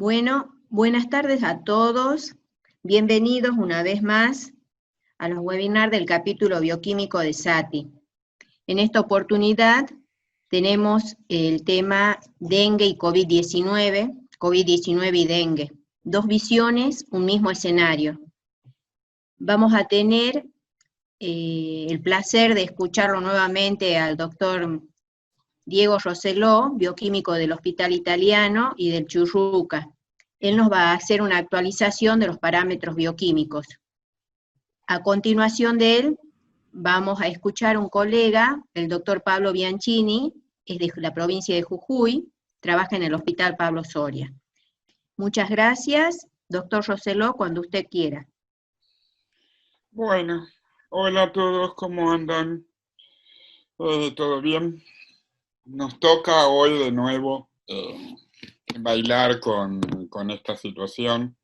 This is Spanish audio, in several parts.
Bueno, buenas tardes a todos. Bienvenidos una vez más a los webinars del capítulo bioquímico de SATI. En esta oportunidad tenemos el tema dengue y COVID-19, COVID-19 y dengue. Dos visiones, un mismo escenario. Vamos a tener el placer de escucharlo nuevamente al doctor Diego Rosselló, bioquímico del Hospital Italiano y del Churruca. Él nos va a hacer una actualización de los parámetros bioquímicos. A continuación de él, vamos a escuchar a un colega, el doctor Pablo Bianchini, es de la provincia de Jujuy, trabaja en el Hospital Pablo Soria. Muchas gracias, doctor Rosselló, cuando usted quiera. Bueno, hola a todos, ¿cómo andan? ¿Todo bien? Nos toca hoy de nuevo bailar con esta situación.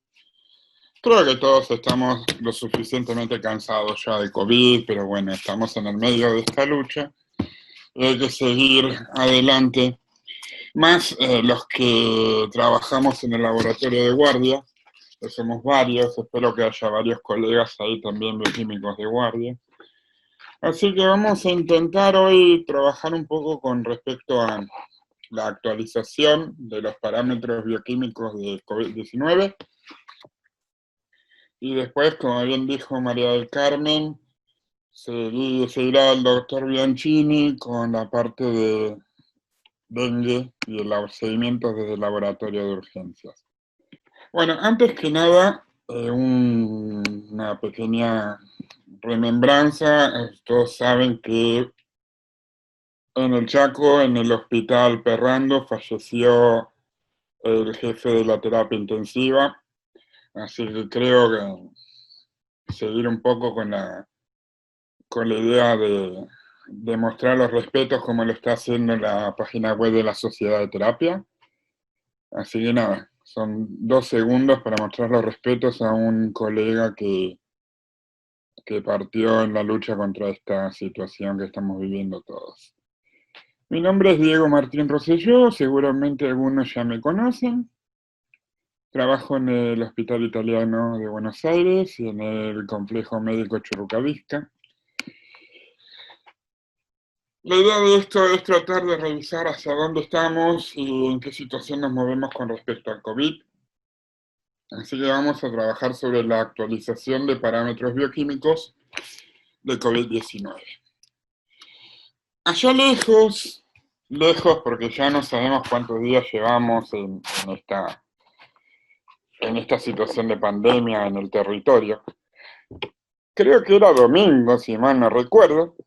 Creo que todos estamos lo suficientemente cansados ya de COVID, pero bueno, estamos en el medio de esta lucha y hay que seguir adelante. Más los que trabajamos en el laboratorio de guardia, que somos varios, espero que haya varios colegas ahí también bioquímicos de guardia. Así que vamos a intentar hoy trabajar un poco con respecto a la actualización de los parámetros bioquímicos de COVID-19. Y después, como bien dijo María del Carmen, seguirá el doctor Bianchini con la parte de dengue y el seguimiento desde el laboratorio de urgencias. Bueno, antes que nada, una pequeña remembranza. Todos saben que en el Chaco, en el hospital Perrando, falleció el jefe de la terapia intensiva, así que creo que seguir un poco con la idea de mostrar los respetos como lo está haciendo la página web de la Sociedad de Terapia. Así que nada, son 2 segundos para mostrar los respetos a un colega que partió en la lucha contra esta situación que estamos viviendo todos. Mi nombre es Diego Martín Rosselló, seguramente algunos ya me conocen. Trabajo en el Hospital Italiano de Buenos Aires y en el Complejo Médico Churrucavista. La idea de esto es tratar de revisar hacia dónde estamos y en qué situación nos movemos con respecto al COVID. Así que vamos a trabajar sobre la actualización de parámetros bioquímicos de COVID-19. Allá lejos porque ya no sabemos cuántos días llevamos en esta situación de pandemia en el territorio. Creo que era domingo, si mal no recuerdo,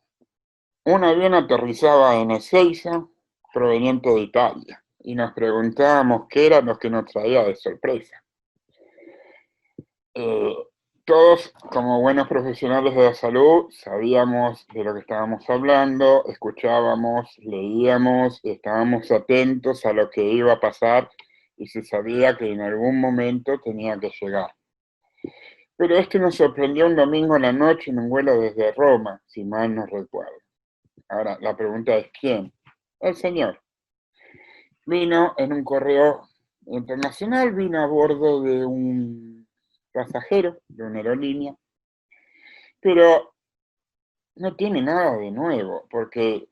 un avión aterrizaba en Ezeiza, proveniente de Italia, y nos preguntábamos qué era lo que nos traía de sorpresa. Todos, como buenos profesionales de la salud, sabíamos de lo que estábamos hablando, escuchábamos, leíamos, estábamos atentos a lo que iba a pasar y se sabía que en algún momento tenía que llegar. Pero nos sorprendió un domingo en la noche en un vuelo desde Roma, si mal no recuerdo. Ahora, la pregunta es ¿quién? El señor. Vino en un correo internacional, vino a bordo de un pasajero, de una aerolínea, pero no tiene nada de nuevo, porque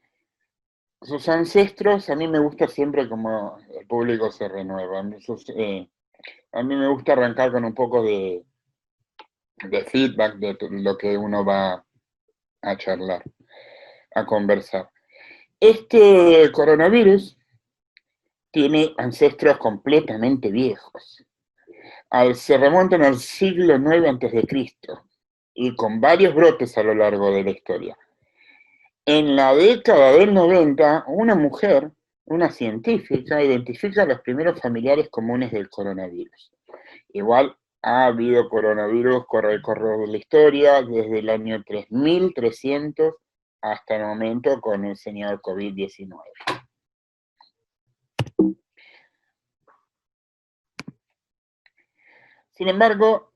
sus ancestros, a mí me gusta siempre como el público se renueva. A mí me gusta arrancar con un poco de feedback de lo que uno va a charlar, a conversar. Este coronavirus tiene ancestros completamente viejos. Se remontan al siglo IX a.C. y con varios brotes a lo largo de la historia. En la década del 90, una mujer, una científica, identifica los primeros familiares comunes del coronavirus. Igual ha habido coronavirus con el correr de la historia desde el año 3300 hasta el momento con el señor COVID-19. Sin embargo,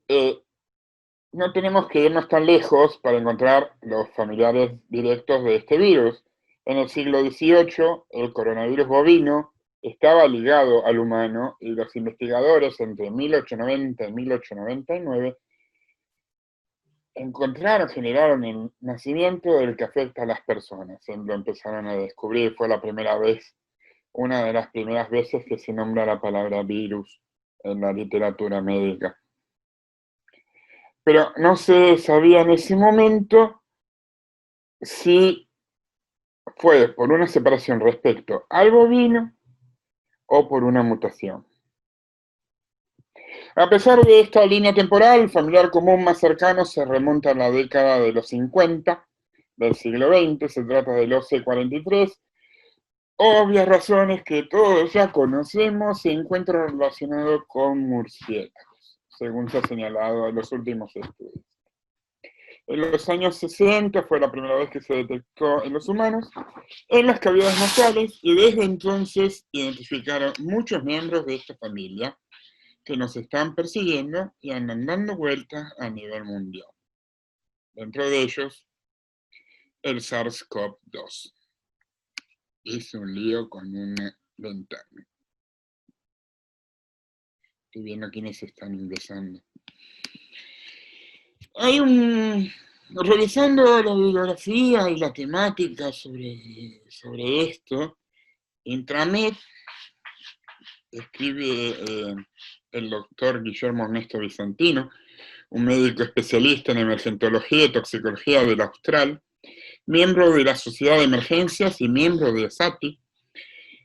no tenemos que irnos tan lejos para encontrar los familiares directos de este virus. En el siglo XVIII, el coronavirus bovino estaba ligado al humano y los investigadores entre 1890 y 1899 generaron el nacimiento del que afecta a las personas. Lo empezaron a descubrir, fue la primera vez, una de las primeras veces que se nombra la palabra virus en la literatura médica. Pero no se sabía en ese momento si fue por una separación respecto al bovino o por una mutación. A pesar de esta línea temporal, el familiar común más cercano se remonta a la década de los 50 del siglo XX, se trata del OC43. Obvias razones que todos ya conocemos, se encuentra relacionado con murciélagos, según se ha señalado en los últimos estudios. En los años 60 fue la primera vez que se detectó en los humanos, en las cavidades nasales, y desde entonces identificaron muchos miembros de esta familia que nos están persiguiendo y andan dando vueltas a nivel mundial. Dentro de ellos, el SARS-CoV-2. Es un lío con una ventana. Estoy viendo quiénes están ingresando. Revisando la bibliografía y la temática sobre esto, Intramed escribe el doctor Guillermo Ernesto Bizantino, un médico especialista en emergentología y toxicología del Austral, miembro de la Sociedad de Emergencias y miembro de SATI,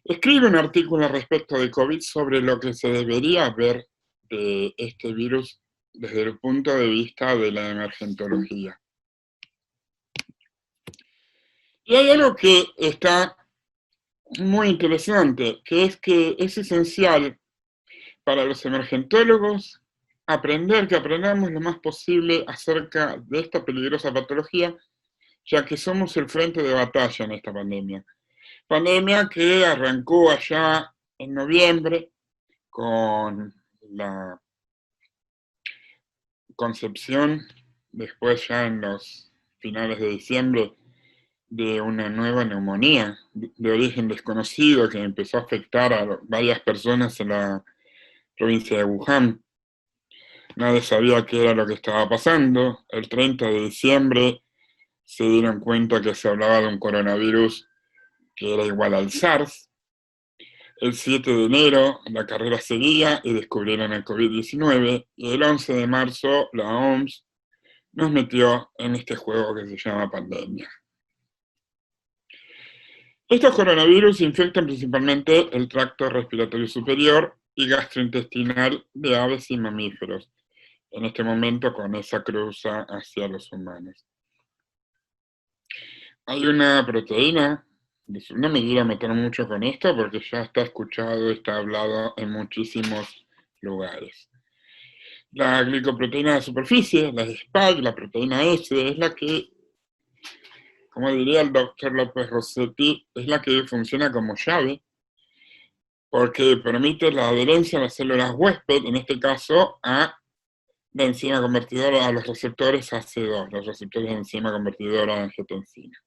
escribe un artículo respecto de COVID sobre lo que se debería ver de este virus desde el punto de vista de la emergentología. Y hay algo que está muy interesante, que es esencial para los emergentólogos que aprendamos lo más posible acerca de esta peligrosa patología, ya que somos el frente de batalla en esta pandemia. Pandemia que arrancó allá en noviembre con la concepción, después ya en los finales de diciembre, de una nueva neumonía de origen desconocido que empezó a afectar a varias personas en la provincia de Wuhan. Nadie sabía qué era lo que estaba pasando. El 30 de diciembre se dieron cuenta que se hablaba de un coronavirus que era igual al SARS. El 7 de enero la carrera seguía y descubrieron el COVID-19, y el 11 de marzo la OMS nos metió en este juego que se llama pandemia. Estos coronavirus infectan principalmente el tracto respiratorio superior y gastrointestinal de aves y mamíferos, en este momento con esa cruza hacia los humanos. Hay una proteína, no me quiero meter mucho con esto porque ya está escuchado, está hablado en muchísimos lugares. La glicoproteína de superficie, la SPIKE, la proteína S, es la que, como diría el doctor López Rossetti, es la que funciona como llave, porque permite la adherencia a las células huésped, en este caso a la enzima convertidora, a los receptores AC2, los receptores de enzima convertidora de angiotensina,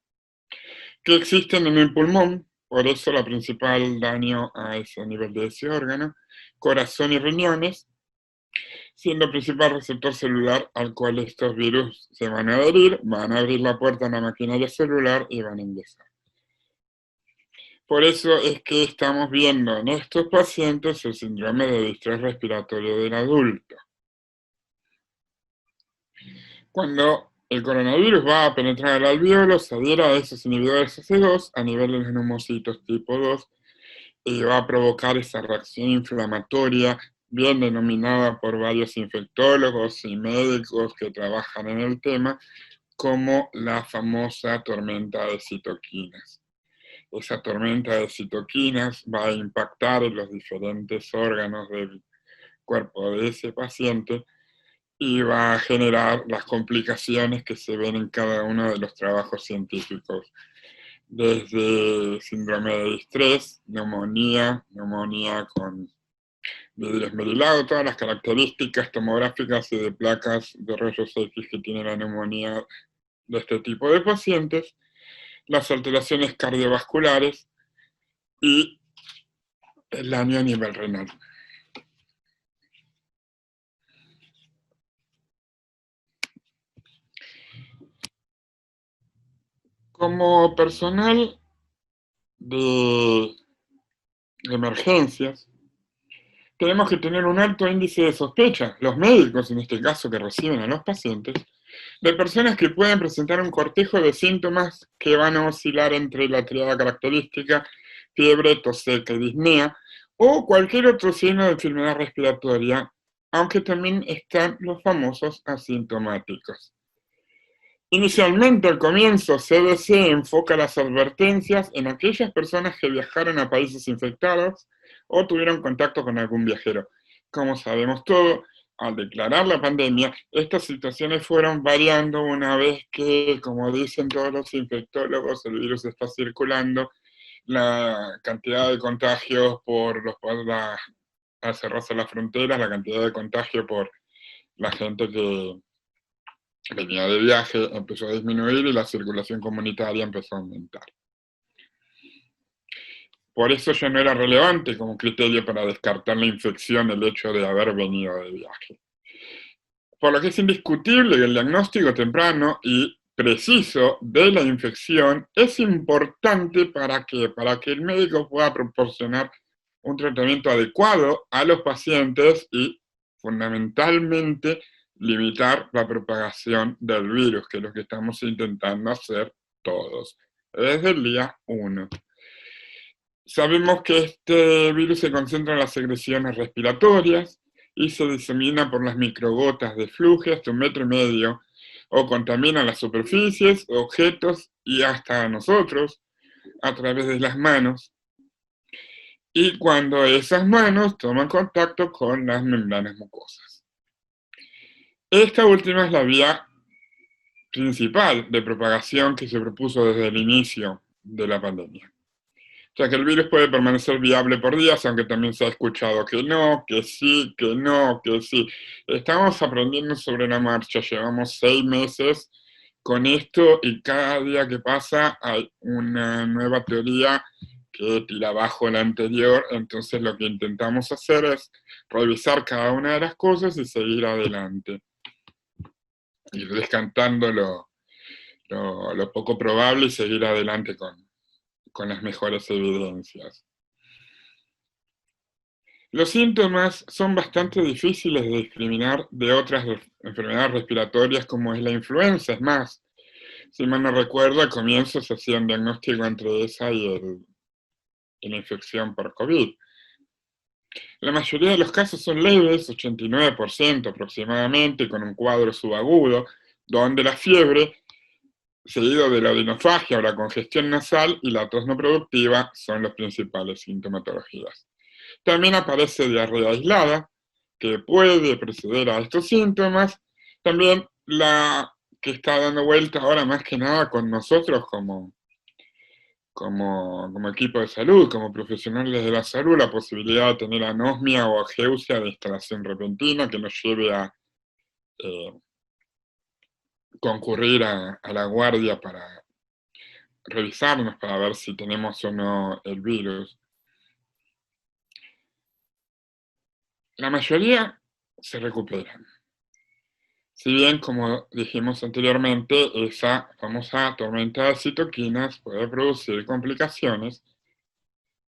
que existen en el pulmón. Por eso la principal daño a ese nivel de ese órgano, corazón y riñones, siendo el principal receptor celular al cual estos virus se van a adherir, van a abrir la puerta a la maquinaria celular y van a ingresar. Por eso es que estamos viendo en estos pacientes el síndrome de distrés respiratorio del adulto. Cuando el coronavirus va a penetrar el alvéolo, se adhiere a esos inhibidores AC2 a nivel de los neumocitos tipo 2 y va a provocar esa reacción inflamatoria bien denominada por varios infectólogos y médicos que trabajan en el tema como la famosa tormenta de citoquinas. Esa tormenta de citoquinas va a impactar en los diferentes órganos del cuerpo de ese paciente y va a generar las complicaciones que se ven en cada uno de los trabajos científicos, desde síndrome de distrés, neumonía con vidrio esmerilado, todas las características tomográficas y de placas de rayos X que tiene la neumonía de este tipo de pacientes, las alteraciones cardiovasculares y el daño a nivel renal. Como personal de emergencias, tenemos que tener un alto índice de sospecha, los médicos en este caso que reciben a los pacientes, de personas que pueden presentar un cortejo de síntomas que van a oscilar entre la triada característica, fiebre, tos seca y disnea, o cualquier otro signo de enfermedad respiratoria, aunque también están los famosos asintomáticos. Inicialmente, al comienzo, CDC enfoca las advertencias en aquellas personas que viajaron a países infectados o tuvieron contacto con algún viajero. Como sabemos todo, al declarar la pandemia, estas situaciones fueron variando una vez que, como dicen todos los infectólogos, el virus está circulando, la cantidad de contagios al cerrarse las fronteras, la cantidad de contagio por la gente que venía de viaje empezó a disminuir y la circulación comunitaria empezó a aumentar. Por eso ya no era relevante como criterio para descartar la infección el hecho de haber venido de viaje. Por lo que es indiscutible que el diagnóstico temprano y preciso de la infección es importante para que el médico pueda proporcionar un tratamiento adecuado a los pacientes y, fundamentalmente, limitar la propagación del virus, que es lo que estamos intentando hacer todos, desde el día 1. Sabemos que este virus se concentra en las secreciones respiratorias y se disemina por las microgotas de flujo hasta 1,5 metros, o contamina las superficies, objetos y hasta a nosotros a través de las manos. Y cuando esas manos toman contacto con las membranas mucosas. Esta última es la vía principal de propagación que se propuso desde el inicio de la pandemia. O sea que el virus puede permanecer viable por días, aunque también se ha escuchado que no, que sí, que no, que sí. Estamos aprendiendo sobre la marcha, llevamos 6 meses con esto y cada día que pasa hay una nueva teoría que tira abajo la anterior, entonces lo que intentamos hacer es revisar cada una de las cosas y seguir adelante. Ir descartando lo poco probable y seguir adelante con las mejores evidencias. Los síntomas son bastante difíciles de discriminar de otras enfermedades respiratorias como es la influenza. Es más, si mal no recuerdo, al comienzo se hacía un diagnóstico entre esa y la infección por COVID. La mayoría de los casos son leves, 89% aproximadamente, con un cuadro subagudo, donde la fiebre, seguido de la odinofagia o la congestión nasal y la tos no productiva son las principales sintomatologías. También aparece diarrea aislada, que puede preceder a estos síntomas. También la que está dando vuelta ahora más que nada con nosotros como equipo de salud, como profesionales de la salud, la posibilidad de tener anosmia o ageusia de instalación repentina que nos lleve a concurrir a la guardia para revisarnos, para ver si tenemos o no el virus. La mayoría se recuperan. Si bien, como dijimos anteriormente, esa famosa tormenta de citoquinas puede producir complicaciones,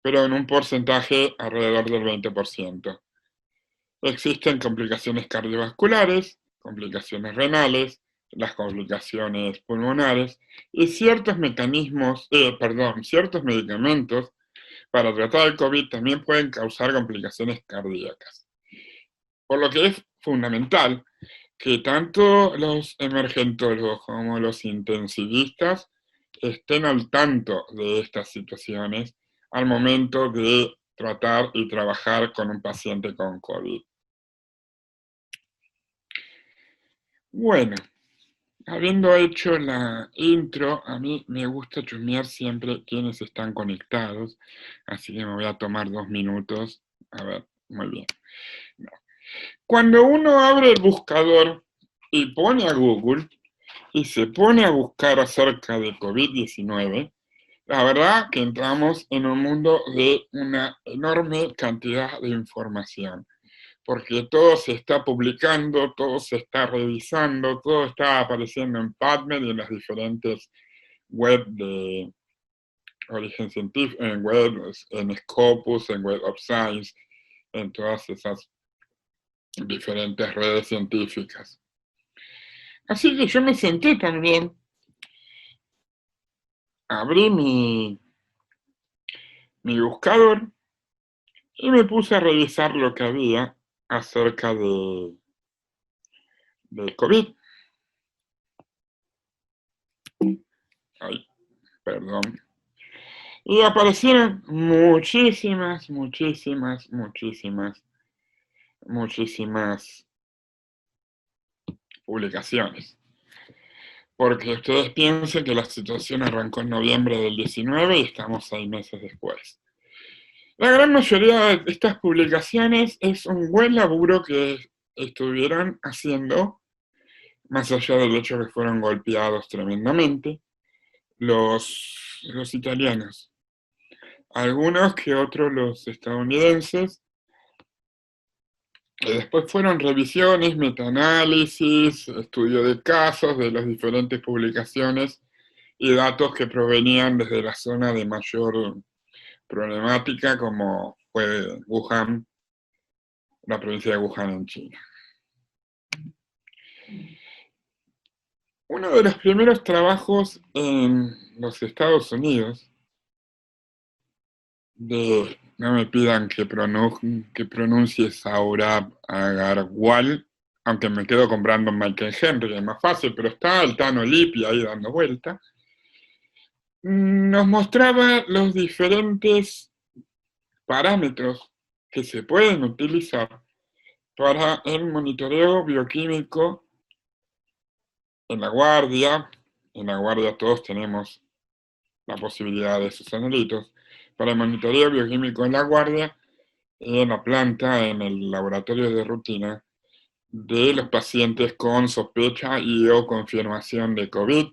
pero en un porcentaje alrededor del 20%. Existen complicaciones cardiovasculares, complicaciones renales, las complicaciones pulmonares y ciertos ciertos medicamentos para tratar el COVID también pueden causar complicaciones cardíacas. Por lo que es fundamental que tanto los emergentólogos como los intensivistas estén al tanto de estas situaciones al momento de tratar y trabajar con un paciente con COVID. Bueno, habiendo hecho la intro, a mí me gusta chusmear siempre quienes están conectados, así que me voy a tomar 2 minutos. A ver, muy bien. Cuando uno abre el buscador y pone a Google y se pone a buscar acerca de COVID-19, La verdad que entramos en un mundo de una enorme cantidad de información, porque todo se está publicando, todo se está revisando, todo está apareciendo en PubMed y en las diferentes web de origen científico, en web, en Scopus, en Web of Science, en todas esas diferentes redes científicas. Así que yo me senté también, abrí mi buscador y me puse a revisar lo que había acerca de COVID. Ay, perdón. Y aparecieron muchísimas publicaciones. Porque ustedes piensen que la situación arrancó en noviembre del 19 y estamos 6 meses después. La gran mayoría de estas publicaciones es un buen laburo que estuvieron haciendo, más allá del hecho que fueron golpeados tremendamente, los italianos. Algunos que otros los estadounidenses. Después fueron revisiones, metaanálisis, estudio de casos de las diferentes publicaciones y datos que provenían desde la zona de mayor problemática, como fue Wuhan, la provincia de Wuhan en China. Uno de los primeros trabajos en los Estados Unidos, no me pidan que pronuncie Saurabh Agarwal, aunque me quedo comprando Michael Henry, es más fácil, pero está el Tano Lippi ahí dando vuelta, nos mostraba los diferentes parámetros que se pueden utilizar para el monitoreo bioquímico en la guardia. En la guardia todos tenemos la posibilidad de esos analitos. Para el monitoreo bioquímico en la guardia, en la planta, en el laboratorio de rutina, de los pacientes con sospecha y o confirmación de COVID,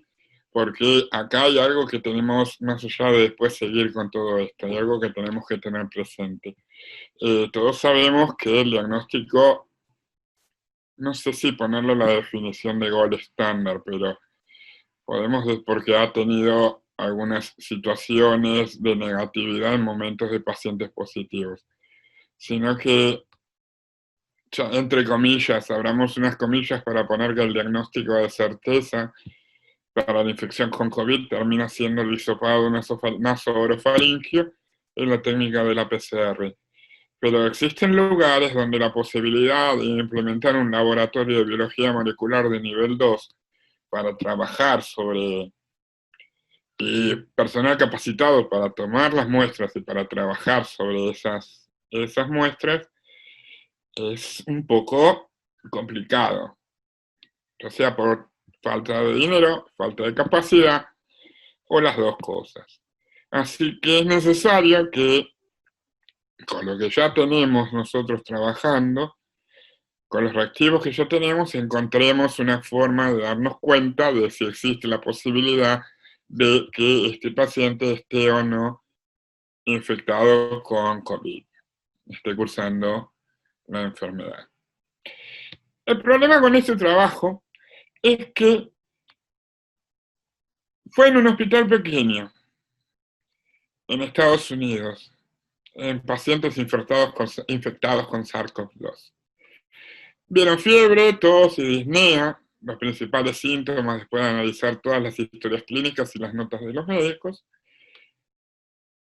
porque acá hay algo que tenemos, más allá de después seguir con todo esto, hay algo que tenemos que tener presente. Todos sabemos que el diagnóstico, no sé si ponerlo en la definición de gold estándar, pero podemos, porque ha tenido algunas situaciones de negatividad en momentos de pacientes positivos, sino que, entre comillas, abramos unas comillas para poner que el diagnóstico de certeza para la infección con COVID termina siendo el hisopado nasoorofaringio en la técnica de la PCR. Pero existen lugares donde la posibilidad de implementar un laboratorio de biología molecular de nivel 2 para trabajar sobre personal capacitado para tomar las muestras y para trabajar sobre esas muestras es un poco complicado, ya sea por falta de dinero, falta de capacidad o las dos cosas. Así que es necesario que con lo que ya tenemos nosotros trabajando, con los reactivos que ya tenemos, encontremos una forma de darnos cuenta de si existe la posibilidad de que este paciente esté o no infectado con COVID, esté cursando la enfermedad. El problema con este trabajo es que fue en un hospital pequeño, en Estados Unidos, en pacientes infectados con SARS-CoV-2. Vieron fiebre, tos y disnea, los principales síntomas después de analizar todas las historias clínicas y las notas de los médicos.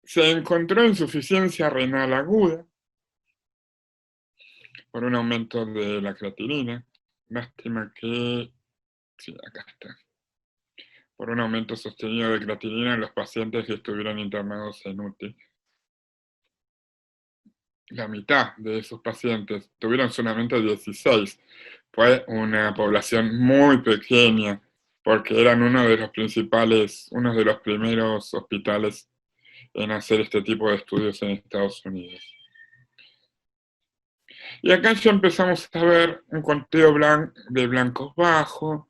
Se encontró insuficiencia renal aguda por un aumento de la creatinina. Lástima que... Sí, acá está. Por un aumento sostenido de creatinina en los pacientes que estuvieron internados en UTI. La mitad de esos pacientes tuvieron solamente 16. Fue una población muy pequeña, porque eran uno de los primeros hospitales en hacer este tipo de estudios en Estados Unidos. Y acá ya empezamos a ver un conteo de blancos bajo,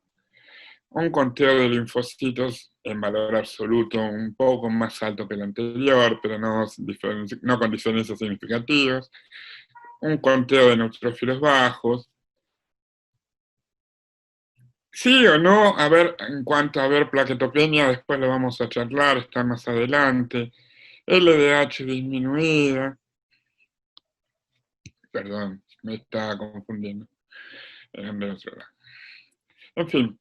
un conteo de linfocitos en valor absoluto un poco más alto que el anterior, pero no con diferencias significativas, un conteo de neutrófilos bajos. Sí o no, a ver, en cuanto a ver plaquetopenia, después lo vamos a charlar, está más adelante. LDH disminuida. Perdón, me está confundiendo. En fin,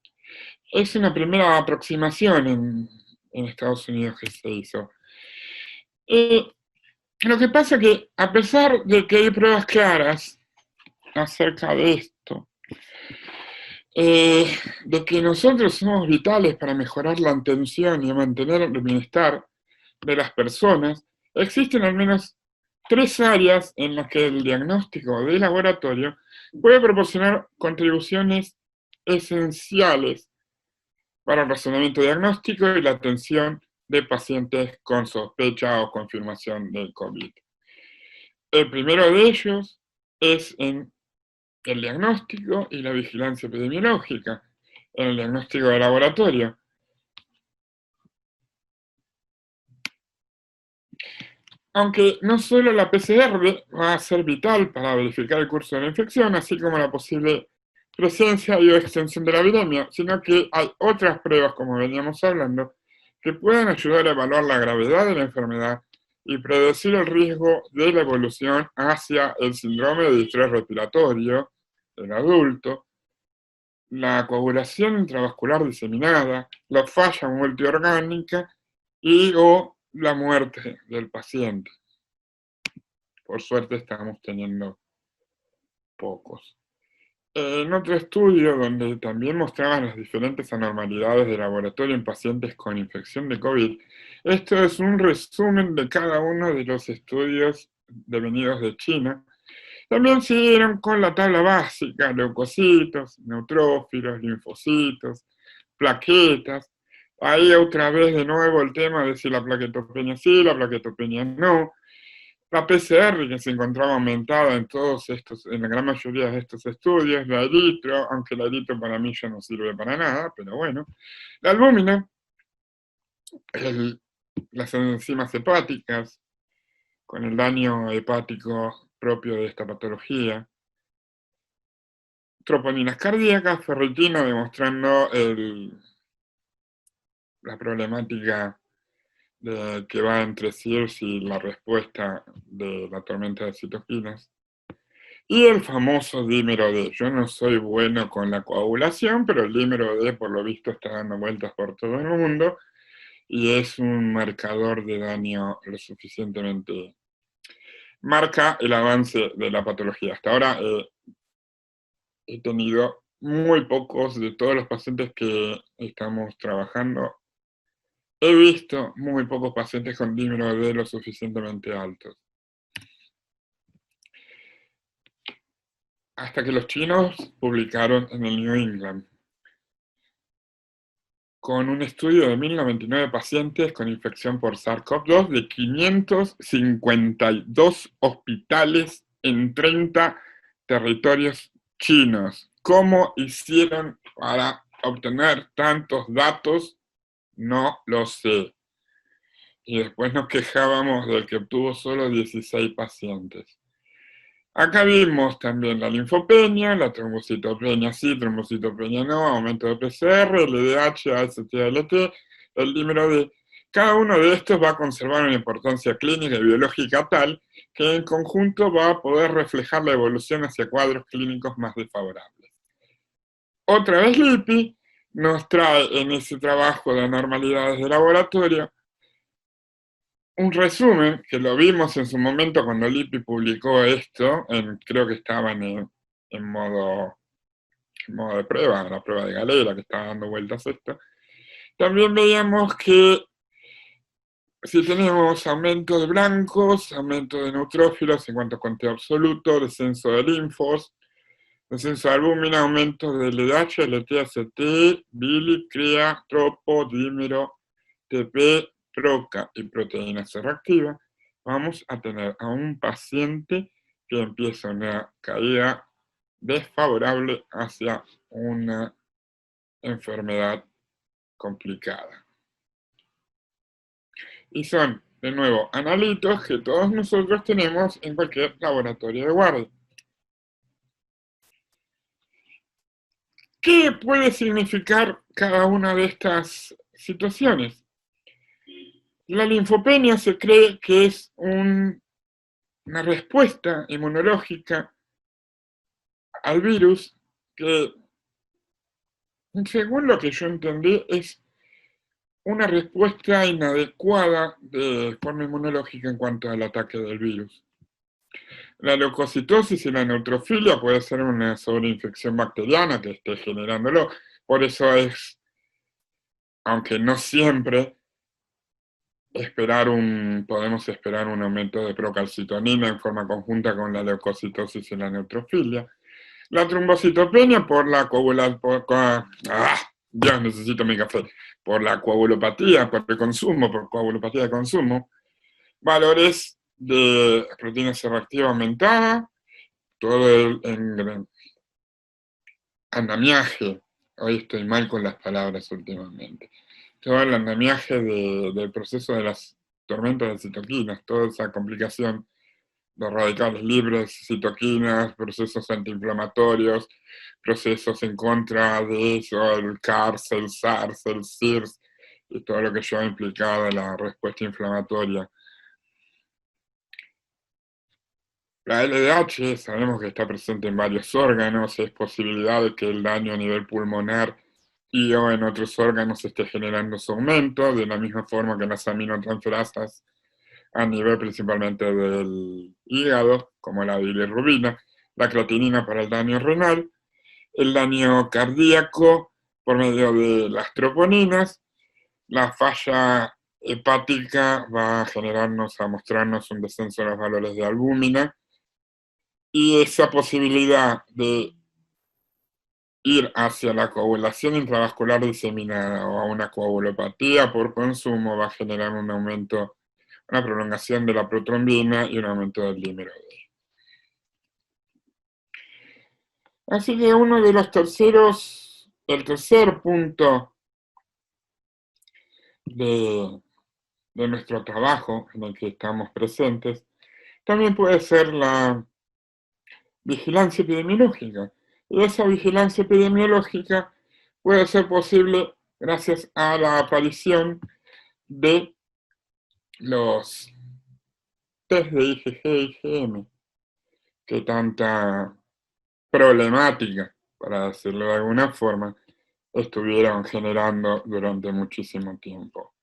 es una primera aproximación en Estados Unidos que se hizo. Lo que pasa es que, a pesar de que hay pruebas claras acerca de esto, de que nosotros somos vitales para mejorar la atención y mantener el bienestar de las personas, existen al menos 3 áreas en las que el diagnóstico de laboratorio puede proporcionar contribuciones esenciales para el razonamiento diagnóstico y la atención de pacientes con sospecha o confirmación del COVID. El primero de ellos es en el diagnóstico y la vigilancia epidemiológica, en el diagnóstico de laboratorio. Aunque no solo la PCR va a ser vital para verificar el curso de la infección, así como la posible presencia y o extensión de la epidemia, sino que hay otras pruebas, como veníamos hablando, que pueden ayudar a evaluar la gravedad de la enfermedad y predecir el riesgo de la evolución hacia el síndrome de distrés respiratorio del adulto, la coagulación intravascular diseminada, la falla multiorgánica y o la muerte del paciente. Por suerte estamos teniendo pocos. En otro estudio donde también mostraban las diferentes anormalidades de laboratorio en pacientes con infección de COVID, esto es un resumen de cada uno de los estudios devenidos de China. También siguieron con la tabla básica, leucocitos, neutrófilos, linfocitos, plaquetas. Ahí otra vez de nuevo el tema de si la plaquetopenia sí, la plaquetopenia no. La PCR que se encontraba aumentada en la gran mayoría de estos estudios, la eritro, aunque la eritro para mí ya no sirve para nada, pero bueno. La albúmina, las enzimas hepáticas, con el daño hepático propio de esta patología. Troponinas cardíacas, ferritina, demostrando la problemática que va entre CIRS y la respuesta de la tormenta de citoquinas. Y el famoso dímero D. Yo no soy bueno con la coagulación, pero el dímero D por lo visto está dando vueltas por todo el mundo y es un marcador de daño lo suficientemente... Marca el avance de la patología. Hasta ahora he tenido muy pocos de todos los pacientes que estamos trabajando. He visto muy pocos pacientes con dímero D lo suficientemente altos. Hasta que los chinos publicaron en el New England, con un estudio de 1099 pacientes con infección por SARS-CoV-2 de 552 hospitales en 30 territorios chinos. ¿Cómo hicieron para obtener tantos datos? No lo sé. Y después nos quejábamos del que obtuvo solo 16 pacientes. Acá vimos también la linfopenia, la trombocitopenia sí, trombocitopenia no, aumento de PCR, LDH, AST-ALT, el dímero D. Cada uno de estos va a conservar una importancia clínica y biológica tal que en conjunto va a poder reflejar la evolución hacia cuadros clínicos más desfavorables. Otra vez Lippi nos trae en ese trabajo de anormalidades de laboratorio un resumen, que lo vimos en su momento cuando Lippi publicó esto, creo que estaba en modo de prueba, la prueba de Galera, que estaba dando vueltas esto. También veíamos que si tenemos aumento de blancos, aumento de neutrófilos en cuanto a conteo absoluto, descenso de linfos, descenso de albúmina, aumento de LDH, LT-ACT, bili, CREA, tropo, dímero, TP, proca y proteína C reactiva, vamos a tener a un paciente que empieza una caída desfavorable hacia una enfermedad complicada. Y son, de nuevo, analitos que todos nosotros tenemos en cualquier laboratorio de guardia. ¿Qué puede significar cada una de estas situaciones? La linfopenia se cree que es una respuesta inmunológica al virus que, según lo que yo entendí, es una respuesta inadecuada de forma inmunológica en cuanto al ataque del virus. La leucocitosis y la neutrofilia puede ser una sobreinfección bacteriana que esté generándolo. Por eso es, aunque no siempre, podemos esperar un aumento de procalcitonina en forma conjunta con la leucocitosis y la neutrofilia. La trombocitopenia por la ya necesito mi café. Por la coagulopatía, por el consumo, por coagulopatía de consumo. Valores de proteína C reactiva aumentada, todo el andamiaje. Hoy estoy mal con las palabras últimamente. Todo el andamiaje del proceso de las tormentas de citoquinas, toda esa complicación, los radicales libres, citoquinas, procesos antiinflamatorios, procesos en contra de eso, el CARS, el SARS, el SIRS, y todo lo que lleva implicado la respuesta inflamatoria. La LDH sabemos que está presente en varios órganos, es posibilidad de que el daño a nivel pulmonar y o en otros órganos esté generando su aumento, de la misma forma que las aminotransferasas a nivel principalmente del hígado, como la bilirrubina, la creatinina para el daño renal, el daño cardíaco por medio de las troponinas, la falla hepática va a mostrarnos un descenso de los valores de albúmina, y esa posibilidad de ir hacia la coagulación intravascular diseminada o a una coagulopatía por consumo va a generar un aumento, una prolongación de la protrombina y un aumento del dímero D. Así que uno de los el tercer punto de nuestro trabajo en el que estamos presentes, también puede ser la vigilancia epidemiológica. Y esa vigilancia epidemiológica puede ser posible gracias a la aparición de los test de IgG e IgM, que tanta problemática, para decirlo de alguna forma, estuvieron generando durante muchísimo tiempo.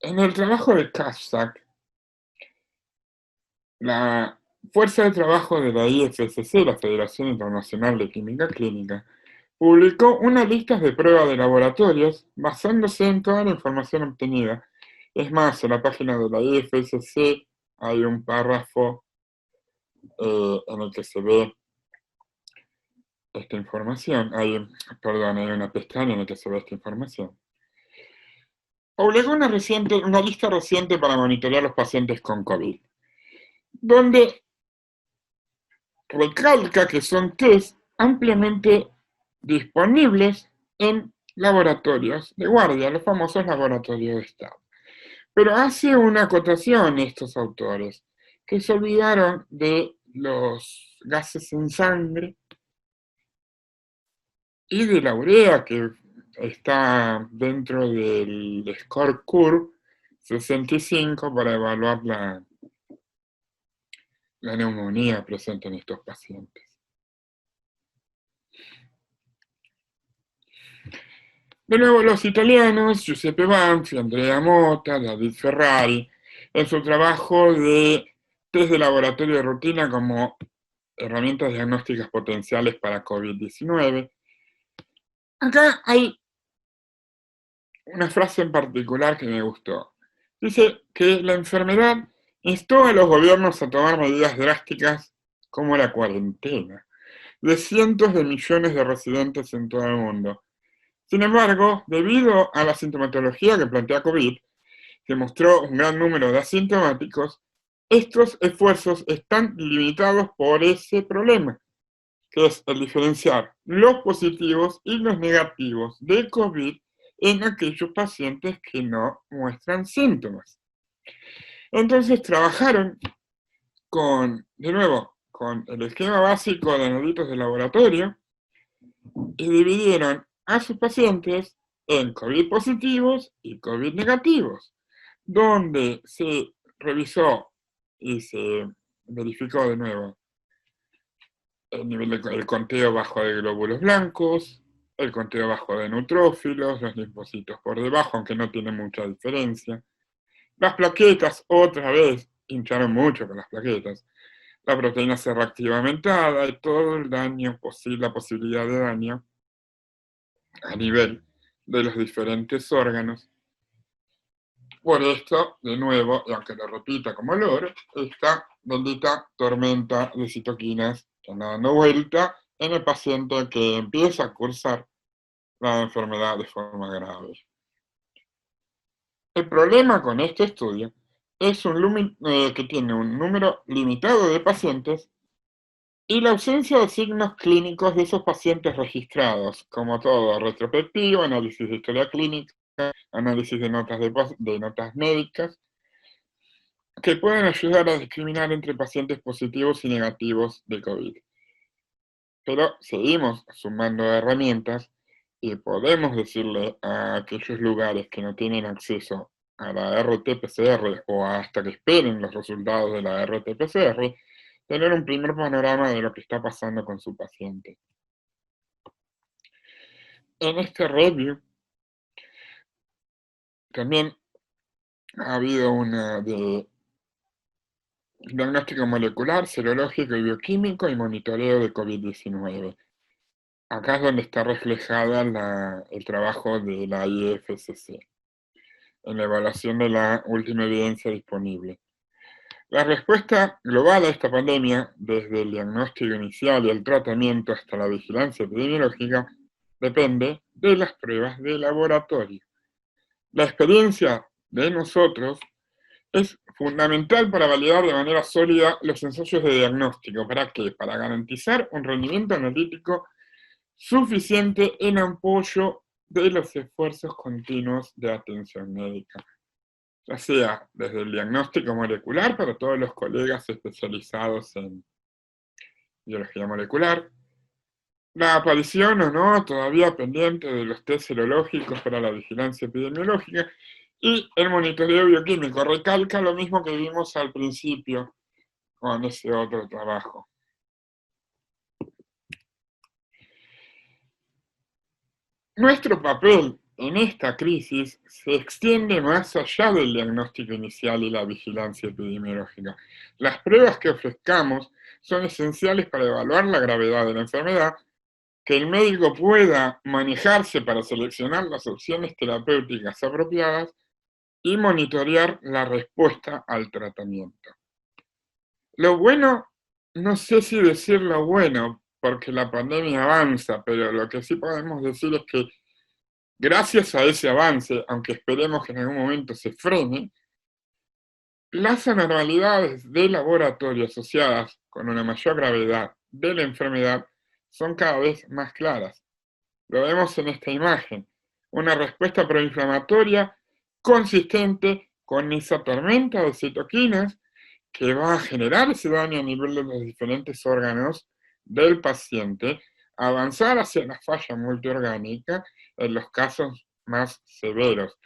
En el trabajo de Kassak, la fuerza de trabajo de la IFSC, la Federación Internacional de Química Clínica, publicó unas listas de pruebas de laboratorios basándose en toda la información obtenida. Es más, en la página de la IFSC hay un párrafo en el que se ve esta información. Hay una pestaña en la que se ve esta información. Publicó una lista reciente para monitorear a los pacientes con COVID, donde recalca que son test ampliamente disponibles en laboratorios de guardia, los famosos laboratorios de Estado. Pero hace una acotación estos autores, que se olvidaron de los gases en sangre y de la urea, que está dentro del score curve 65 para evaluar la neumonía presente en estos pacientes. De nuevo, los italianos, Giuseppe Banfi, Andrea Motta, David Ferrari, en su trabajo de test de laboratorio de rutina como herramientas diagnósticas potenciales para COVID-19. Acá hay una frase en particular que me gustó. Dice que la enfermedad instó a los gobiernos a tomar medidas drásticas como la cuarentena de cientos de millones de residentes en todo el mundo. Sin embargo, debido a la sintomatología que plantea COVID, que mostró un gran número de asintomáticos, estos esfuerzos están limitados por ese problema, que es el diferenciar los positivos y los negativos de COVID en aquellos pacientes que no muestran síntomas. Entonces trabajaron de nuevo, con el esquema básico de analitos de laboratorio y dividieron a sus pacientes en COVID positivos y COVID negativos, donde se revisó y se verificó de nuevo el nivel del conteo bajo de glóbulos blancos, el conteo bajo de neutrófilos, los linfocitos por debajo, aunque no tiene mucha diferencia. Las plaquetas, otra vez, hincharon mucho con las plaquetas. La proteína C reactiva aumentada y todo el daño posible, la posibilidad de daño a nivel de los diferentes órganos. Por esto, de nuevo, y aunque lo repita como loro, esta bendita tormenta de citoquinas que anda dando vuelta en el paciente que empieza a cursar la enfermedad de forma grave. El problema con este estudio es que tiene un número limitado de pacientes y la ausencia de signos clínicos de esos pacientes registrados, como todo, retrospectivo, análisis de historia clínica, análisis de notas médicas, que pueden ayudar a discriminar entre pacientes positivos y negativos de COVID. Pero seguimos sumando herramientas y podemos decirle a aquellos lugares que no tienen acceso a la RT-PCR o hasta que esperen los resultados de la RT-PCR, tener un primer panorama de lo que está pasando con su paciente. En este review también ha habido una de diagnóstico molecular, serológico y bioquímico y monitoreo de COVID-19. Acá es donde está reflejada el trabajo de la IFSC, en la evaluación de la última evidencia disponible. La respuesta global a esta pandemia, desde el diagnóstico inicial y el tratamiento hasta la vigilancia epidemiológica, depende de las pruebas de laboratorio. La experiencia de nosotros es fundamental para validar de manera sólida los ensayos de diagnóstico. ¿Para qué? Para garantizar un rendimiento analítico suficiente en apoyo de los esfuerzos continuos de atención médica, ya sea desde el diagnóstico molecular para todos los colegas especializados en biología molecular, la aparición o no todavía pendiente de los test serológicos para la vigilancia epidemiológica y el monitoreo bioquímico. Recalca lo mismo que vimos al principio con ese otro trabajo. Nuestro papel en esta crisis se extiende más allá del diagnóstico inicial y la vigilancia epidemiológica. Las pruebas que ofrezcamos son esenciales para evaluar la gravedad de la enfermedad, que el médico pueda manejarse para seleccionar las opciones terapéuticas apropiadas y monitorear la respuesta al tratamiento. Lo bueno, no sé si decir lo bueno, porque la pandemia avanza, pero lo que sí podemos decir es que gracias a ese avance, aunque esperemos que en algún momento se frene, las anormalidades de laboratorio asociadas con una mayor gravedad de la enfermedad son cada vez más claras. Lo vemos en esta imagen, una respuesta proinflamatoria consistente con esa tormenta de citoquinas que va a generar ese daño a nivel de los diferentes órganos del paciente, avanzar hacia la falla multiorgánica en los casos más severos,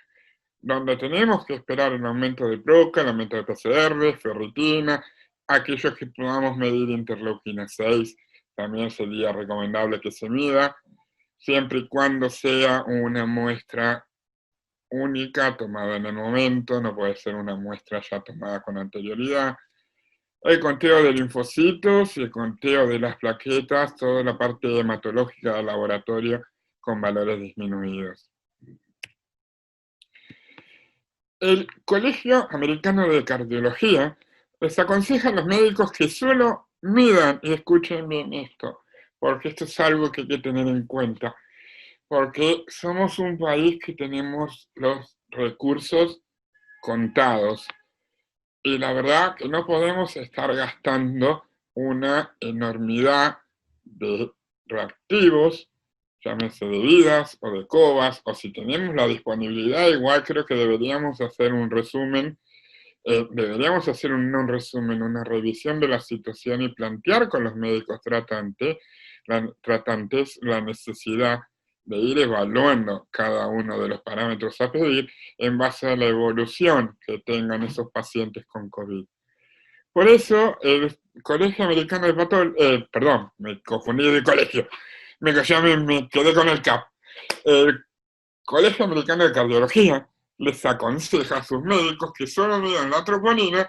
donde tenemos que esperar un aumento de PROCA, el aumento de PCR, ferritina, aquellos que podamos medir interleuquina 6, también sería recomendable que se mida, siempre y cuando sea una muestra única tomada en el momento, no puede ser una muestra ya tomada con anterioridad. El conteo de linfocitos, el conteo de las plaquetas, toda la parte hematológica del laboratorio con valores disminuidos. El Colegio Americano de Cardiología les aconseja a los médicos que solo midan, y escuchen bien esto, porque esto es algo que hay que tener en cuenta, porque somos un país que tenemos los recursos contados. Y la verdad que no podemos estar gastando una enormidad de reactivos llámese de vidas o de cobas, o si tenemos la disponibilidad, igual creo que deberíamos hacer un resumen, una revisión de la situación y plantear con los médicos tratantes la necesidad de ir evaluando cada uno de los parámetros a pedir en base a la evolución que tengan esos pacientes con COVID. Por eso, el Colegio Americano de Patología, perdón, me confundí de colegio, me quedé con el CAP. El Colegio Americano de Cardiología les aconseja a sus médicos que solo midan la troponina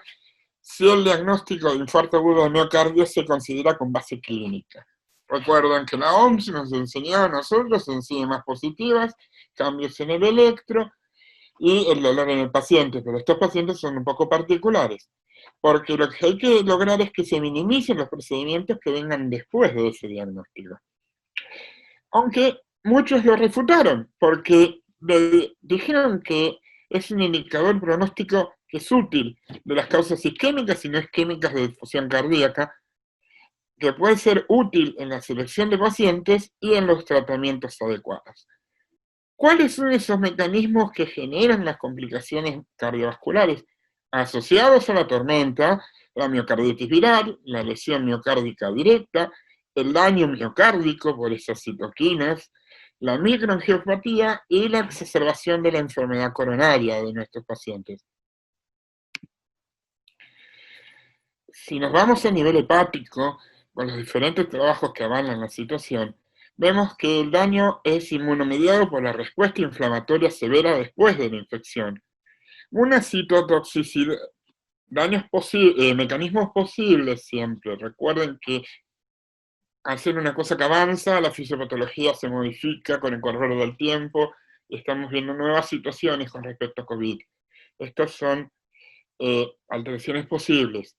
si el diagnóstico de infarto agudo de miocardio se considera con base clínica. Recuerden que la OMS nos enseñó a nosotros enzimas positivas, cambios en el electro y el dolor en el paciente, pero estos pacientes son un poco particulares, porque lo que hay que lograr es que se minimicen los procedimientos que vengan después de ese diagnóstico. Aunque muchos lo refutaron, porque dijeron que es un indicador pronóstico que es útil de las causas isquémicas y no isquémicas de disfunción cardíaca, que puede ser útil en la selección de pacientes y en los tratamientos adecuados. ¿Cuáles son esos mecanismos que generan las complicaciones cardiovasculares asociados a la tormenta, la miocarditis viral, la lesión miocárdica directa, el daño miocárdico por esas citoquinas, la microangiopatía y la exacerbación de la enfermedad coronaria de nuestros pacientes? Si nos vamos a nivel hepático, con los diferentes trabajos que avalan la situación, vemos que el daño es inmunomediado por la respuesta inflamatoria severa después de la infección. Una citotoxicidad, mecanismos posibles siempre. Recuerden que al ser una cosa que avanza, la fisiopatología se modifica con el correr del tiempo y estamos viendo nuevas situaciones con respecto a COVID. Estas son alteraciones posibles.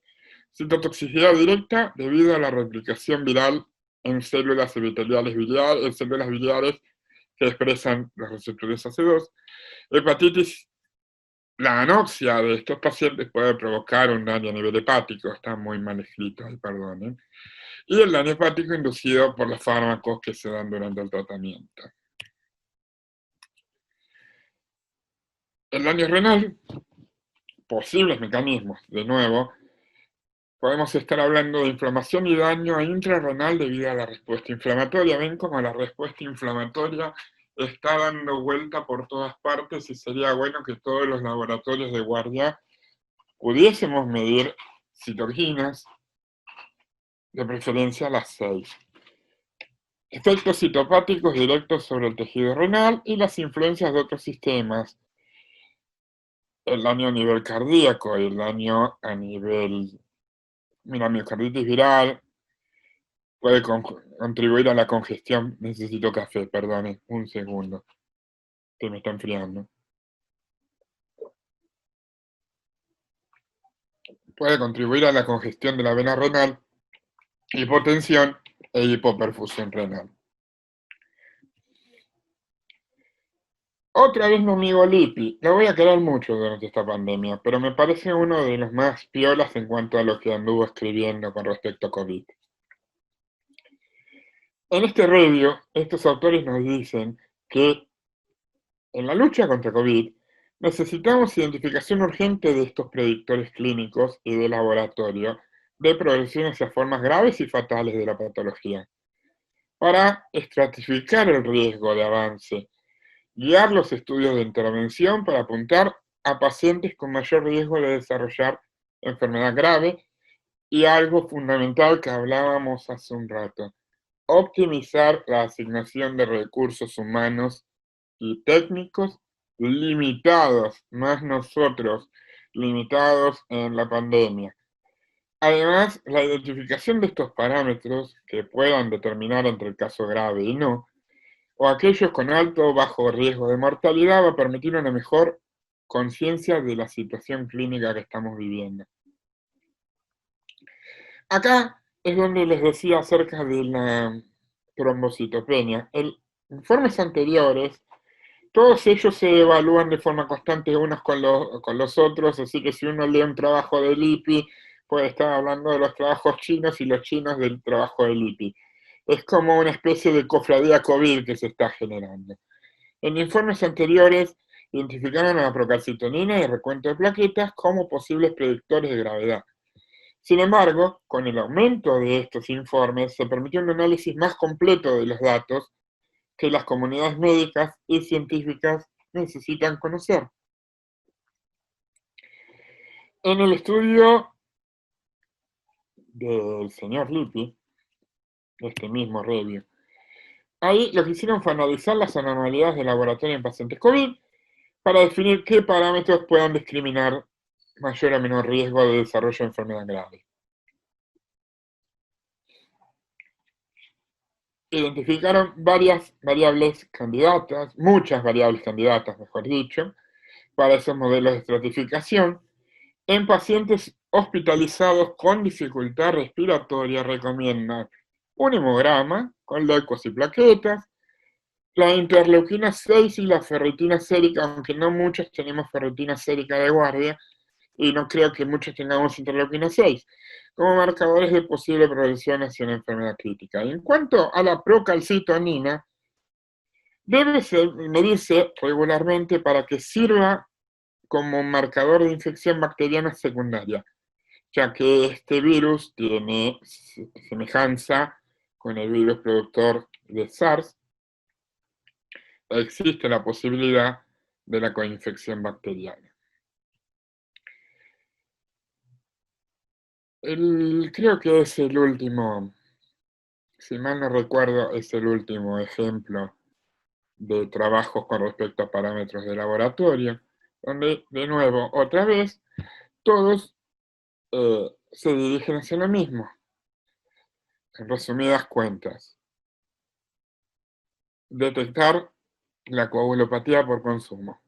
Citotoxicidad directa debido a la replicación viral en células epiteliales biliares, en células biliares que expresan los receptores AC2. Hepatitis, la anoxia de estos pacientes puede provocar un daño a nivel hepático, está muy mal escrito, perdonen. Y el daño hepático inducido por los fármacos que se dan durante el tratamiento. El daño renal, posibles mecanismos, de nuevo, podemos estar hablando de inflamación y daño intrarrenal debido a la respuesta inflamatoria. Ven como la respuesta inflamatoria está dando vuelta por todas partes y sería bueno que todos los laboratorios de guardia pudiésemos medir citoquinas, de preferencia las 6. Efectos citopáticos directos sobre el tejido renal y las influencias de otros sistemas. El daño a nivel cardíaco y el daño a nivel... Mira, miocarditis viral puede contribuir a la congestión. Necesito café, perdone, un segundo, que me está enfriando. Puede contribuir a la congestión de la vena renal, hipotensión e hipoperfusión renal. Otra vez mi amigo Lippi, lo voy a querer mucho durante esta pandemia, pero me parece uno de los más piolas en cuanto a lo que anduvo escribiendo con respecto a COVID. En este review, estos autores nos dicen que en la lucha contra COVID necesitamos identificación urgente de estos predictores clínicos y de laboratorio de progresión hacia formas graves y fatales de la patología, para estratificar el riesgo de avance, guiar los estudios de intervención para apuntar a pacientes con mayor riesgo de desarrollar enfermedad grave y algo fundamental que hablábamos hace un rato, optimizar la asignación de recursos humanos y técnicos limitados, más nosotros, limitados en la pandemia. Además, la identificación de estos parámetros que puedan determinar entre el caso grave y no, o aquellos con alto o bajo riesgo de mortalidad, va a permitir una mejor conciencia de la situación clínica que estamos viviendo. Acá es donde les decía acerca de la trombocitopenia. En informes anteriores, todos ellos se evalúan de forma constante unos con los otros, así que si uno lee un trabajo de Lippi, puede estar hablando de los trabajos chinos y los chinos del trabajo de Lippi. Es como una especie de cofradía COVID que se está generando. En informes anteriores identificaron a la procalcitonina y el recuento de plaquetas como posibles predictores de gravedad. Sin embargo, con el aumento de estos informes se permitió un análisis más completo de los datos que las comunidades médicas y científicas necesitan conocer. En el estudio del señor Lippi, este mismo review, ahí lo que hicieron fue analizar las anormalidades de laboratorio en pacientes COVID para definir qué parámetros puedan discriminar mayor o menor riesgo de desarrollo de enfermedad grave. Identificaron varias variables candidatas, muchas variables candidatas, mejor dicho, para esos modelos de estratificación. En pacientes hospitalizados con dificultad respiratoria recomiendan un hemograma con leucos y plaquetas, la interleuquina 6 y la ferritina sérica, aunque no muchos tenemos ferritina sérica de guardia, y no creo que muchos tengamos interleuquina 6, como marcadores de posible progresión hacia una enfermedad crítica. Y en cuanto a la procalcitonina, debe medirse regularmente para que sirva como marcador de infección bacteriana secundaria, ya que este virus tiene semejanza con el virus productor de SARS, existe la posibilidad de la coinfección bacteriana. Creo que es el último, si mal no recuerdo, es el último ejemplo de trabajos con respecto a parámetros de laboratorio, donde, de nuevo, otra vez, todos se dirigen hacia lo mismo. En resumidas cuentas, detectar la coagulopatía por consumo,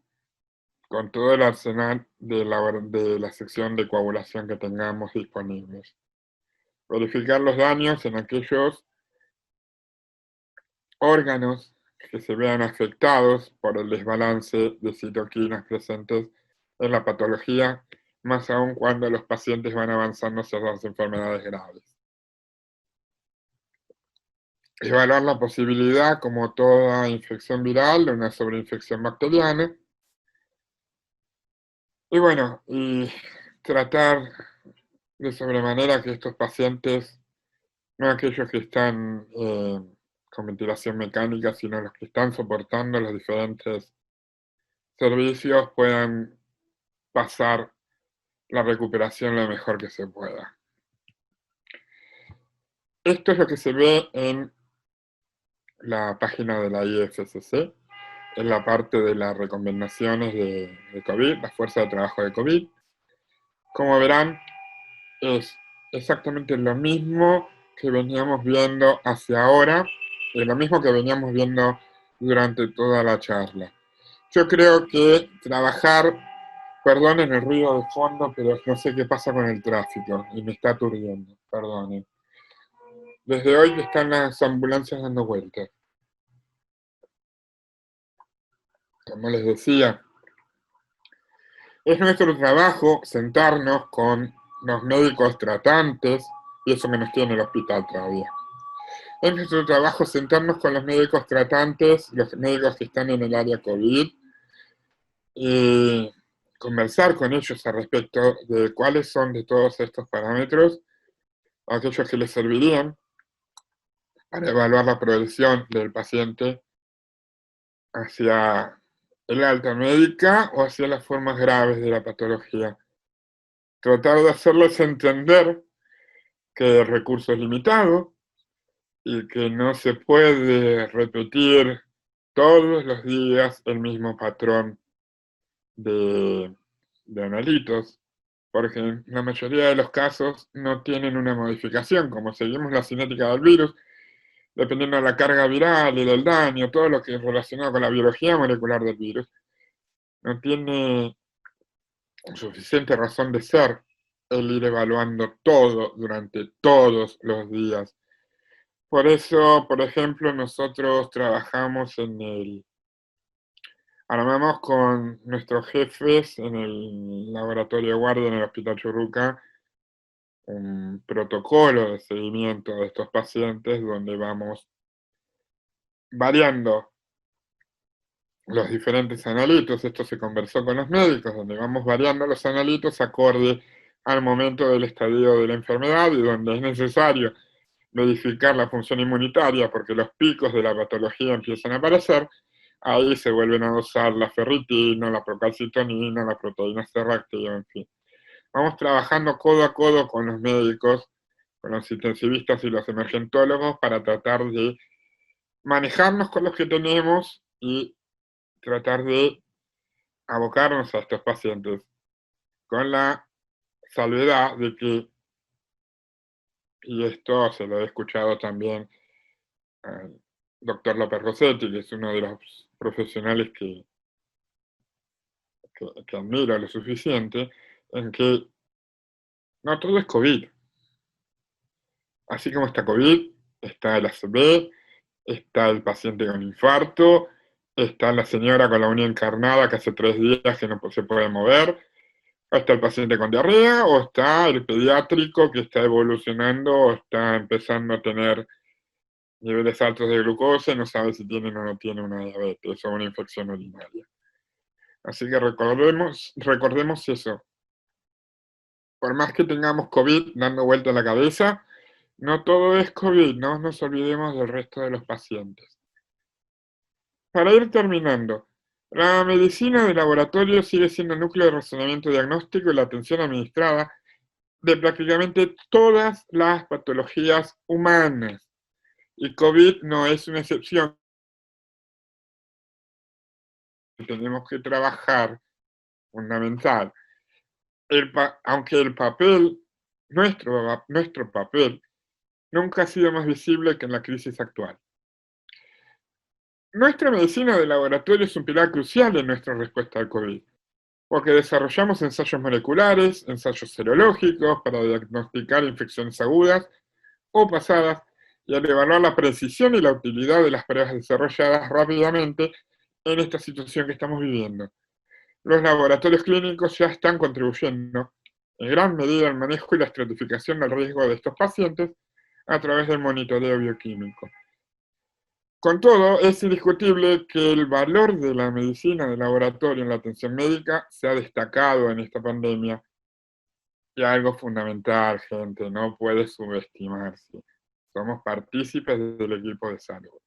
con todo el arsenal de la sección de coagulación que tengamos disponibles. Verificar los daños en aquellos órganos que se vean afectados por el desbalance de citoquinas presentes en la patología, más aún cuando los pacientes van avanzando hacia las enfermedades graves. Evaluar la posibilidad, como toda infección viral, de una sobreinfección bacteriana. Y bueno, y tratar de sobremanera que estos pacientes, no aquellos que están con ventilación mecánica, sino los que están soportando los diferentes servicios, puedan pasar la recuperación lo mejor que se pueda. Esto es lo que se ve en la página de la IFSC, en la parte de las recomendaciones de COVID, la fuerza de trabajo de COVID. Como verán, es exactamente lo mismo que veníamos viendo hacia ahora, y lo mismo que veníamos viendo durante toda la charla. Yo creo que trabajar, perdonen el ruido de fondo, pero no sé qué pasa con el tráfico y me está aturdiendo, perdonen. Desde hoy están las ambulancias dando vueltas. Como les decía, es nuestro trabajo sentarnos con los médicos tratantes, y eso que nos tiene el hospital todavía. Es nuestro trabajo sentarnos con los médicos tratantes, los médicos que están en el área COVID, y conversar con ellos al respecto de cuáles son de todos estos parámetros aquellos que les servirían para evaluar la progresión del paciente hacia el alta médica o hacia las formas graves de la patología. Tratar de hacerles entender que el recurso es limitado y que no se puede repetir todos los días el mismo patrón de analitos, porque en la mayoría de los casos no tienen una modificación. Como seguimos la cinética del virus, dependiendo de la carga viral y del daño, todo lo que es relacionado con la biología molecular del virus, no tiene suficiente razón de ser el ir evaluando todo durante todos los días. Por eso, por ejemplo, nosotros trabajamos armamos con nuestros jefes en el laboratorio de guardia en el Hospital Churruca un protocolo de seguimiento de estos pacientes donde vamos variando los diferentes analitos. Esto se conversó con los médicos, donde vamos variando los analitos acorde al momento del estadio de la enfermedad y donde es necesario modificar la función inmunitaria porque los picos de la patología empiezan a aparecer. Ahí se vuelven a dosar la ferritina, la procalcitonina, la proteína C reactiva, en fin. Vamos trabajando codo a codo con los médicos, con los intensivistas y los emergentólogos para tratar de manejarnos con los que tenemos y tratar de abocarnos a estos pacientes con la salvedad de que, y esto se lo he escuchado también al doctor López Rossetti, que es uno de los profesionales que admiro lo suficiente, en que no todo es COVID. Así como está COVID, está el ACV, está el paciente con infarto, está la señora con la uña encarnada que hace 3 días que no se puede mover, o está el paciente con diarrea, o está el pediátrico que está evolucionando o está empezando a tener niveles altos de glucosa y no sabe si tiene o no tiene una diabetes o una infección urinaria. Así que recordemos eso. Por más que tengamos COVID dando vuelta a la cabeza, no todo es COVID, no nos olvidemos del resto de los pacientes. Para ir terminando, la medicina de laboratorio sigue siendo el núcleo de razonamiento diagnóstico y la atención administrada de prácticamente todas las patologías humanas. Y COVID no es una excepción. Tenemos que trabajar, fundamental. Aunque el papel, nuestro papel, nunca ha sido más visible que en la crisis actual. Nuestra medicina de laboratorio es un pilar crucial en nuestra respuesta al COVID, porque desarrollamos ensayos moleculares, ensayos serológicos para diagnosticar infecciones agudas o pasadas, y al evaluar la precisión y la utilidad de las pruebas desarrolladas rápidamente en esta situación que estamos viviendo. Los laboratorios clínicos ya están contribuyendo en gran medida al manejo y la estratificación del riesgo de estos pacientes a través del monitoreo bioquímico. Con todo, es indiscutible que el valor de la medicina de laboratorio en la atención médica se ha destacado en esta pandemia. Y algo fundamental, gente, no puede subestimarse. Somos partícipes del equipo de salud.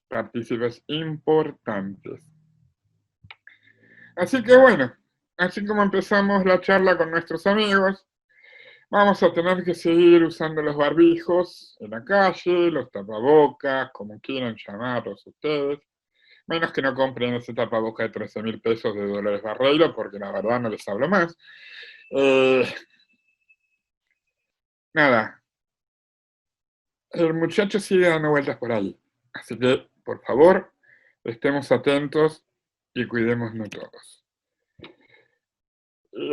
Partícipes importantes. Así que bueno, así como empezamos la charla con nuestros amigos, vamos a tener que seguir usando los barbijos en la calle, los tapabocas, como quieran llamarlos ustedes, menos que no compren ese tapabocas de 13.000 pesos de Dolores Barreiro, porque la verdad no les hablo más. Nada, el muchacho sigue dando vueltas por ahí, así que, por favor, estemos atentos y cuidémonos todos.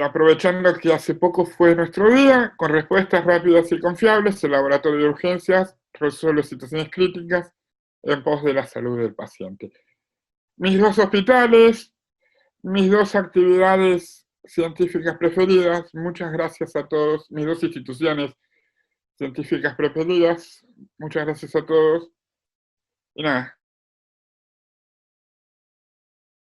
Aprovechando que hace poco fue nuestro día, con respuestas rápidas y confiables, el laboratorio de urgencias resuelve situaciones críticas en pos de la salud del paciente. Mis 2 hospitales, mis 2 actividades científicas preferidas, muchas gracias a todos, mis 2 instituciones científicas preferidas, muchas gracias a todos. Y nada,